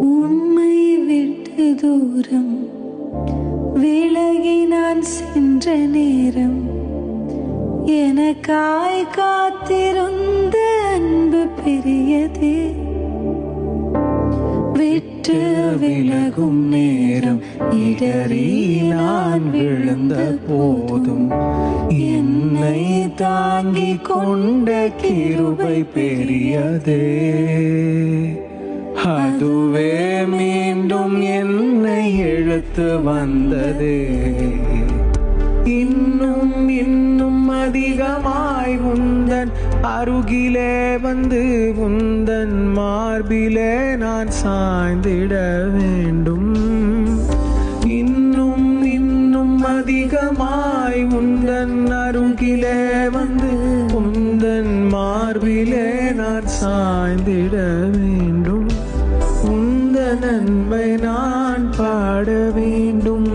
உம்மை விட்டு தூரம் விலகி நான் சென்ற நேரம் எனக்காய் காத்திருந்த அன்பு பெரியதே. விட்டு விலகும் நேரம் இடறி நான் விழுந்த போதும் என்னை தாங்கிக் கொண்ட கிருபை பெரியதே. அதுவே மீண்டும் என்னை இழுத்து வந்ததே. இன்னும் இன்னும் அதிகமாய் உந்தன் அருகிலே வந்து உந்தன் மார்பிலே நான் சாய்ந்திட வேண்டும். இன்னும் இன்னும் அதிகமாய் உந்தன் அருகிலே வந்து உந்தன் மார்பிலே நான் சாய்ந்திட வேண்டும். உந்தன் நன்மை நான் பாட வேண்டும்.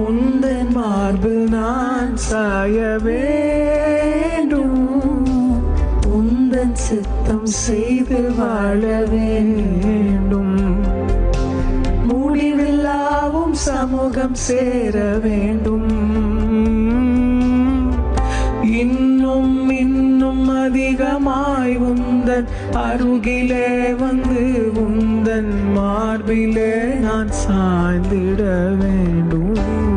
உந்தன் மார்பில் நான் சாய வேண்டும். உந்தன் சித்தம் செய்து வாழ வேண்டும். முடிவில்லாவும் சமூகம் சேர வேண்டும். இன்னும் இன்னும் அதிகமாய் உந்தன் அருகிலே வந்து உந்தன் மார்பிலே நான் சாய்ந்திட வேண்டும்.